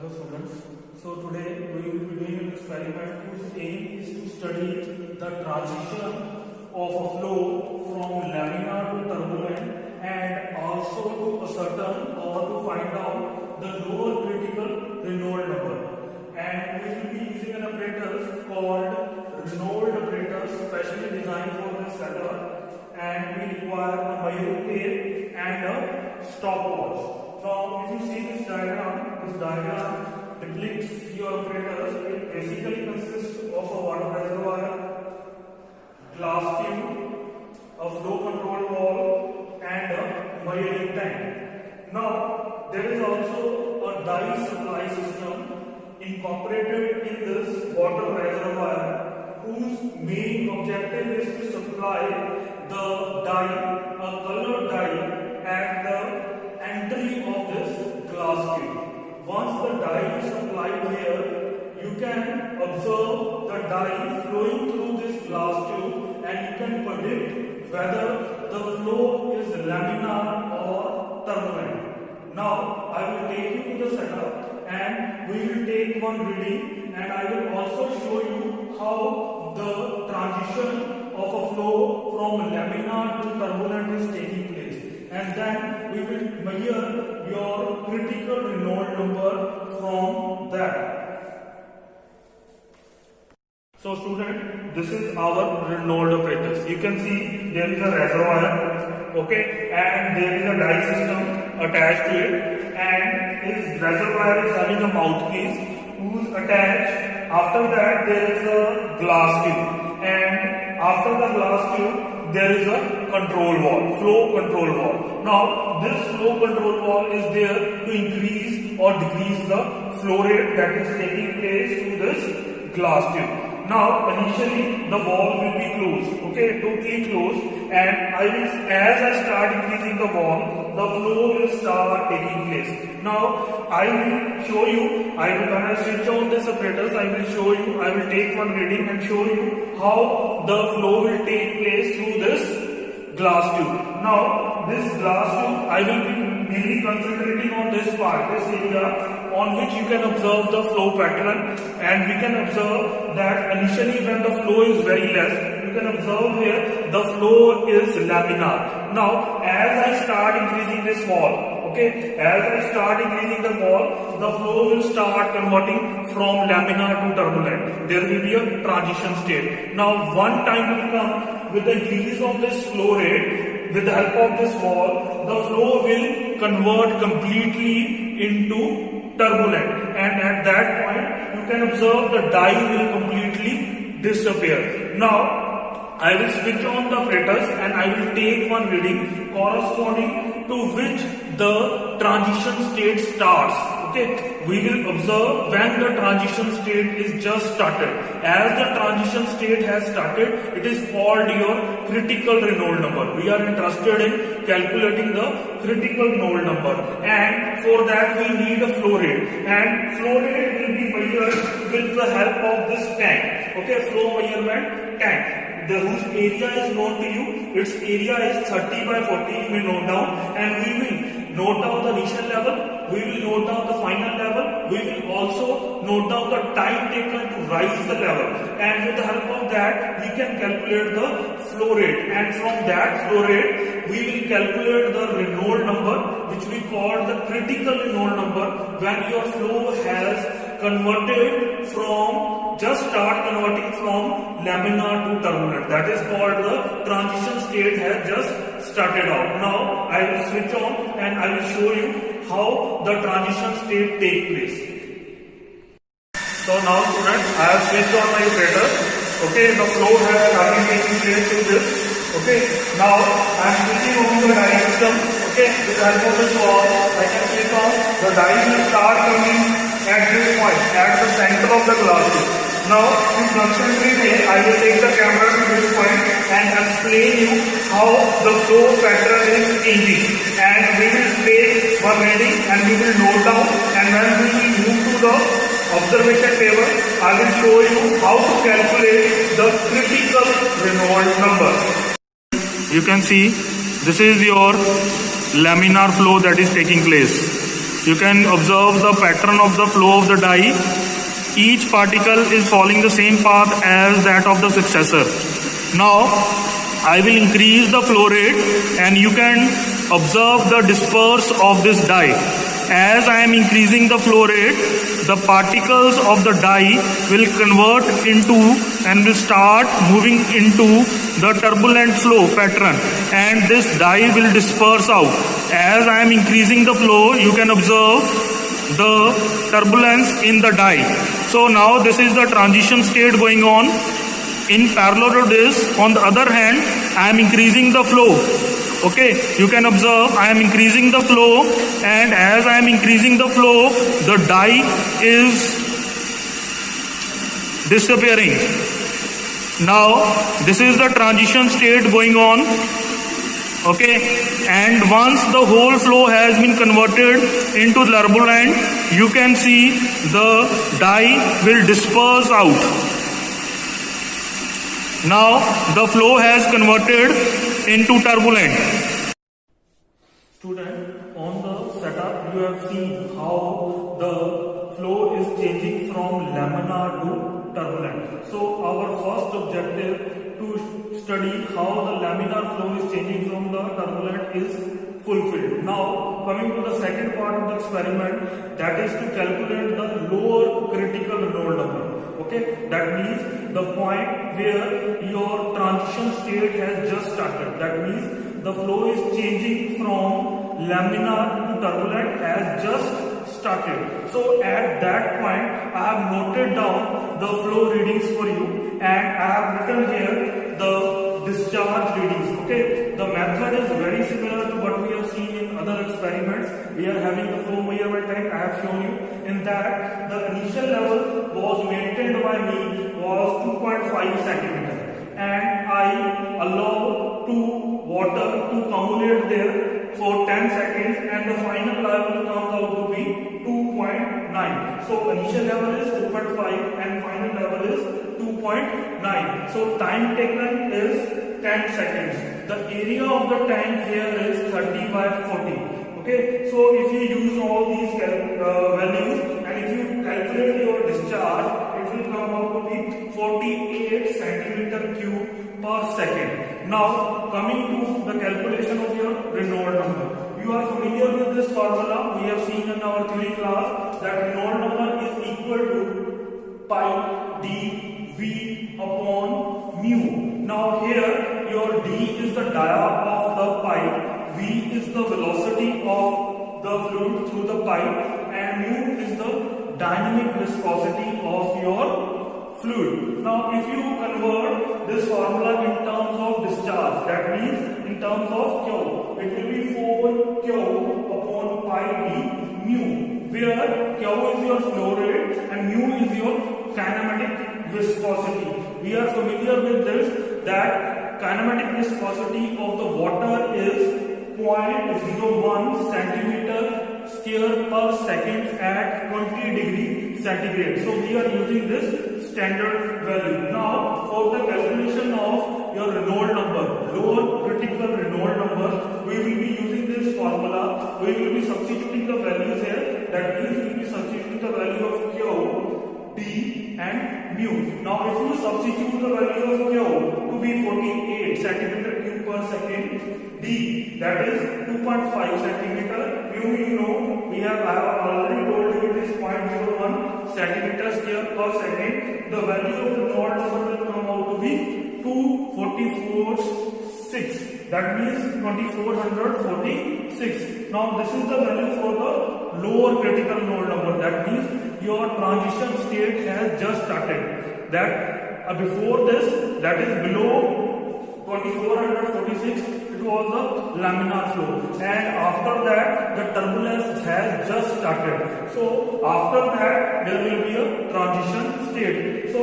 Hello students. So today we will be doing an experiment whose aim is to study the transition of a flow from laminar to turbulent and also to ascertain or to find out the lower critical Reynolds number. And we will be using an apparatus called Reynolds apparatus specially designed for this setup, and we require a measuring tape and a stopwatch. Now, if you see this diagram depicts your apparatus. It basically consists of a water reservoir, glass tube, a flow control valve, and a measuring tank. Now, there is also a dye supply system incorporated in this water reservoir, whose main objective is to supply the dye, a colored dye, at the entry of this glass tube. Once the dye is supplied here, you can observe the dye flowing through this glass tube, and you can predict whether the flow is laminar or turbulent. Now, I will take you to the setup and we will take one reading, and I will also show you how the transition of a flow from laminar to turbulent is taking place. And then we will measure your critical Reynolds number from that. So student, this is our Reynolds apparatus. You can see there is a reservoir, okay, and there is a dye system attached to it, and this reservoir is having a mouthpiece who's attached. After that there is a glass tube, and after the glass tube there is a control valve, flow control valve. Now, this flow control valve is there to increase or decrease the flow rate that is taking place through this glass tube. Now, initially the valve will be closed, okay, totally closed, and as I start increasing the valve, the flow will start taking place. Now, I will show you, when I switch on this apparatus, I will take one reading and show you how the flow will take place through this glass tube. Now, this glass tube, I will be mainly concentrating on this part, this area, on which you can observe the flow pattern, and we can observe that initially when the flow is very less, you can observe here the flow is laminar. Now, as I start increasing this valve, okay, as I start increasing the valve, the flow will start converting from laminar to turbulent. There will be a transition state. Now, one time will come with the increase of this flow rate, with the help of this valve, the flow will convert completely into turbulent, and at that point you can observe the dye will completely disappear. Now, I will switch on the apparatus and I will take one reading corresponding to which the transition state starts. Okay, we will observe when the transition state is just started. As the transition state has started, it is called your critical Reynolds number. We are interested in calculating the critical Reynolds number, and for that we need a flow rate, and flow rate will be measured with the help of this tank. Okay, flow measurement tank, whose area is known to you. Its area is 30 by 40. You may note down, and we will note down the initial level, we will note down the final level, we will also note down the time taken to rise the level, and with the help of that we can calculate the flow rate, and from that flow rate we will calculate the Reynolds number, which we call the critical Reynolds number, when your flow has converted from, just start converting from laminar to turbulent. That is called the transition state has just started out. Now, I will switch on and I will show you how the transition state take place. So now students, I have switched on my apparatus. Okay, the flow has started taking place through this. Okay, now I am switching on the dye system. Okay, with the help of this valve, I can switch on. The dye will start coming at this point, at the center of the glass tube. Now, in concentrate way, I will take the camera to this point and explain you how the flow pattern is changing. And we will take one reading and we will note down, and when we will move to the observation table, I will show you how to calculate the critical Reynolds number. You can see this is your laminar flow that is taking place. You can observe the pattern of the flow of the die. Each particle is following the same path as that of the successor. Now, I will increase the flow rate and you can observe the disperse of this die. As I am increasing the flow rate, the particles of the die will convert into and will start moving into the turbulent flow pattern, and this die will disperse out. As I am increasing the flow, you can observe the turbulence in the die. So now this is the transition state going on. In parallel to this, on the other hand, I am increasing the flow. Okay, you can observe I am increasing the flow, and as I am increasing the flow, the die is disappearing. Now, this is the transition state going on. Okay, and once the whole flow has been converted into turbulent, you can see the die will disperse out. Now the flow has converted into turbulent. Student, on the setup you have seen how the flow is changing from laminar to turbulent. So our first objective to study how the laminar flow is changing from the turbulent is fulfilled. Now coming to the second part of the experiment, that is to calculate the lower critical Reynolds number. Okay, that means the point where your transition state has just started. That means the flow is changing from laminar to turbulent has just started. So at that point, I have noted down the flow readings for you, and I have written here the discharge readings. Okay, the method is very similar to what we have seen in other experiments. We are having the flow measurement type. I have shown you in that the initial level was maintained by me was 2.5 centimeter, and I allow water to accumulate there for 10 seconds, and the final level comes out to be 2.9. So initial level is 2.5 and final level is 2.9. So time taken is 10 seconds. The area of the tank here is 30 by 40. Okay, so if you use all these values and if you calculate your discharge, it will come out to be 48 centimeter cube per second. Now coming to the calculation of your Reynolds number. You are familiar with this formula. We have seen in our theory class that Reynolds number is equal to pi d v upon mu. Now here your d is the dia of the pipe, v is the velocity of the fluid through the pipe, and mu is the dynamic viscosity of your fluid. Now if you convert this formula in terms of discharge, that means in terms of Q, it will be 4Q upon pi d mu, where Q is your flow rate and mu is your kinematic viscosity. We are familiar with this, that kinematic viscosity of the water is 0.01 centimeter square per second at 20 degree centigrade. So we are using this standard value. Now for the calculation of your Reynolds number, lower critical Reynolds number, we will be using this formula. We will be substituting the values here. That means we will be substituting the value of Q, D and mu. Now if you substitute the value of Q to be 48 centimeter cube per second, D, that is 2.5 centimeter, mu you know, I have already told you it is 0.01 centimeter square per second. The value of the Reynolds number will come out to be 244.6. That means 2446. Now this is the value for the lower critical Reynolds number. That means your transition state has just started. That before this, that is below 2446, it was the laminar flow, and after that the turbulence has just started. So after that there will be a transition state. So